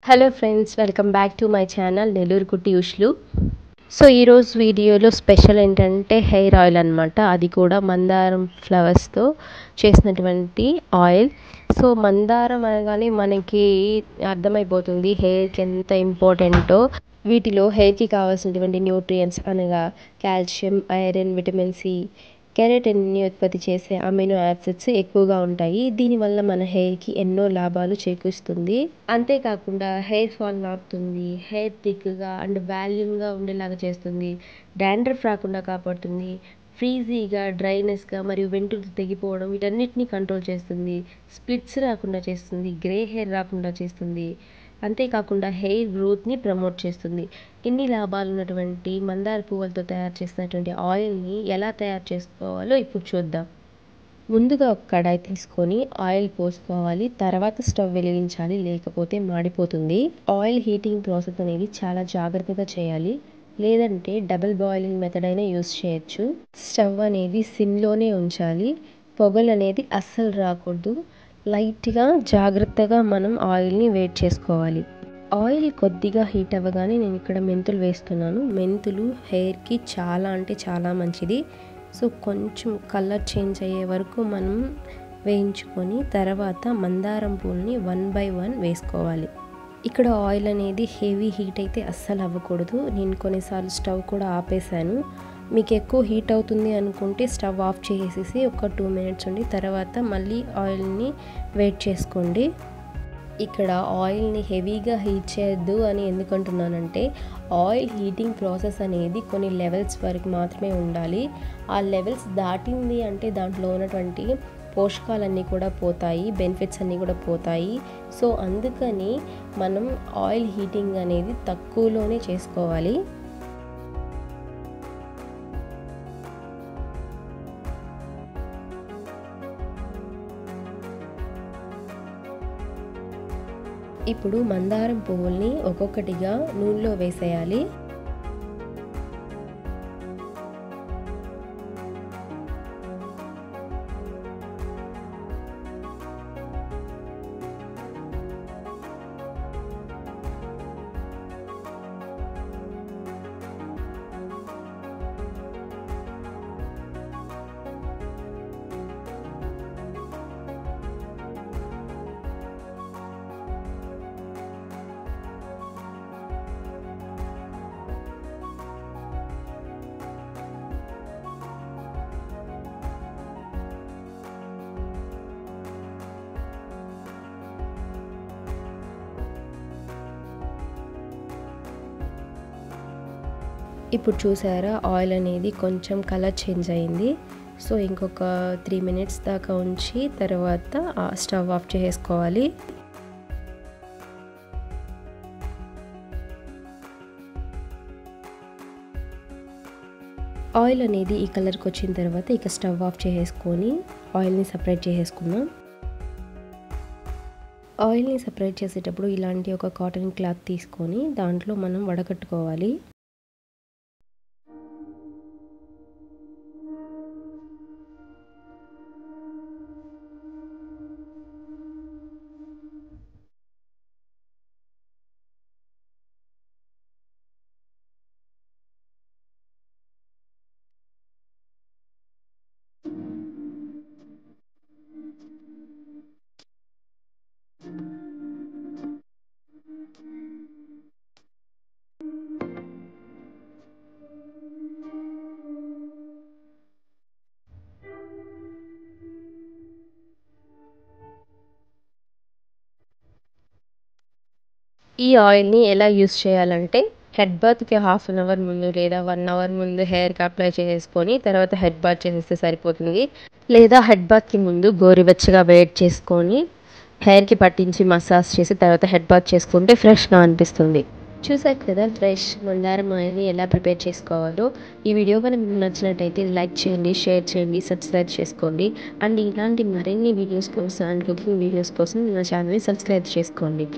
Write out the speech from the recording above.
Hello friends, welcome back to my channel Nellore కుట్టి ఉష్లు. So ఈరోజు వీడియోలో స్పెషల్ ఏంటంటే హెయిర్ ఆయిల్ అనమాట. అది కూడా మందారం ఫ్లవర్స్తో చేసినటువంటి ఆయిల్. సో మందారం అనగానే మనకి అర్థమైపోతుంది హెయిర్కి ఎంత ఇంపార్టెంటో. వీటిలో హెయిర్కి కావాల్సినటువంటి న్యూట్రియంట్స్ అనగా కాల్షియం, ఐరన్, విటమిన్ సి, కెరటిన్ని ఉత్పత్తి చేసే అమినో యాసిడ్స్ ఎక్కువగా ఉంటాయి. దీనివల్ల మన హెయిర్కి ఎన్నో లాభాలు చేకూరుస్తుంది. అంతేకాకుండా హెయిర్ ఫాల్ ఆపుతుంది, హెయిర్ థిక్గా అండ్ వాల్యూమ్గా ఉండేలాగా చేస్తుంది, డాండ్రఫ్ రాకుండా కాపాడుతుంది, ఫ్రీజీగా, డ్రైనెస్గా మరియు వెంట్రుకలు తెగిపోవడం వీటన్నిటిని కంట్రోల్ చేస్తుంది, స్ప్లిట్స్ రాకుండా చేస్తుంది, గ్రే హెయిర్ రాకుండా చేస్తుంది, అంతేకాకుండా హెయిర్ గ్రోత్ని ప్రమోట్ చేస్తుంది. ఇన్ని లాభాలు ఉన్నటువంటి మందార పువ్వులతో తయారు చేసినటువంటి ఆయిల్ని ఎలా తయారు చేసుకోవాలో ఇప్పుడు చూద్దాం. ముందుగా ఒక కడాయి తీసుకొని ఆయిల్ పోసుకోవాలి. తర్వాత స్టవ్ వెలిగించాలి, లేకపోతే మాడిపోతుంది. ఆయిల్ హీటింగ్ ప్రాసెస్ అనేది చాలా జాగ్రత్తగా చేయాలి, లేదంటే డబుల్ బాయిలింగ్ మెథడ్ అయినా యూస్ చేయొచ్చు. స్టవ్ అనేది సిమ్లోనే ఉంచాలి. పొగలు అనేది అస్సలు రాకూడదు. లైట్గా జాగ్రత్తగా మనం ఆయిల్ని వేడి చేసుకోవాలి. ఆయిల్ కొద్దిగా హీట్ అవ్వగానే నేను ఇక్కడ మెంతులు వేస్తున్నాను. మెంతులు హెయిర్కి చాలా అంటే చాలా మంచిది. సో కొంచెం కలర్ చేంజ్ అయ్యే వరకు మనం వేయించుకొని తర్వాత మందారం పూలని 1 by 1 వేసుకోవాలి. ఇక్కడ ఆయిల్ అనేది హెవీ హీట్ అయితే అస్సలు అవ్వకూడదు. నేను కొన్నిసార్లు స్టవ్ కూడా ఆపేసాను. మీకు ఎక్కువ హీట్ అవుతుంది అనుకుంటే స్టవ్ ఆఫ్ చేసేసి ఒక 2 minutes ఉండి తర్వాత మళ్ళీ ఆయిల్ని వేడి చేసుకోండి. ఇక్కడ ఆయిల్ని హెవీగా హీట్ చేయొద్దు అని ఎందుకంటున్నానంటే ఆయిల్ హీటింగ్ ప్రాసెస్ అనేది కొన్ని లెవెల్స్ వరకు మాత్రమే ఉండాలి. ఆ లెవెల్స్ దాటింది అంటే దాంట్లో ఉన్నటువంటి పోషకాలన్నీ కూడా పోతాయి, బెనిఫిట్స్ అన్నీ కూడా పోతాయి. సో అందుకని మనం ఆయిల్ హీటింగ్ అనేది తక్కువలోనే చేసుకోవాలి. ఇప్పుడు మందారం పువ్వుల్ని ఒక్కొక్కటిగా నూనెలో వేసేయాలి. ఇప్పుడు చూసారా ఆయిల్ అనేది కొంచెం కలర్ చేంజ్ అయింది. సో ఇంకొక 3 minutes దాకా ఉంచి తర్వాత స్టవ్ ఆఫ్ చేసుకోవాలి. ఆయిల్ అనేది ఈ కలర్కి వచ్చిన తర్వాత ఇక స్టవ్ ఆఫ్ చేసుకొని ఆయిల్ని సపరేట్ చేసుకుందాం. ఆయిల్ని సపరేట్ చేసేటప్పుడు ఇలాంటి ఒక కాటన్ క్లాత్ తీసుకొని దాంట్లో మనం వడకట్టుకోవాలి. ఈ ఆయిల్ని ఎలా యూస్ చేయాలంటే హెడ్ బాత్కి 1/2 an hour ముందు లేదా 1 hour ముందు హెయిర్కి అప్లై చేసుకొని తర్వాత హెడ్ బాత్ చేసేస్తే సరిపోతుంది. లేదా హెడ్ బాత్కి ముందు గోరువెచ్చగా వేడి చేసుకొని హెయిర్కి పట్టించి మసాజ్ చేసి తర్వాత హెడ్ బాత్ చేసుకుంటే ఫ్రెష్గా అనిపిస్తుంది. చూసారు కదా ఫ్రెష్ మందారం ఆయిల్ని ఎలా ప్రిపేర్ చేసుకోవాలో. ఈ వీడియో కనుక మీకు నచ్చినట్టయితే లైక్ చేయండి, షేర్ చేయండి, సబ్స్క్రైబ్ చేసుకోండి. అండ్ ఇలాంటి మరిన్ని వీడియోస్ కోసం అండ్ కుకింగ్ వీడియోస్ కోసం నా ఛానల్ని సబ్స్క్రైబ్ చేసుకోండి.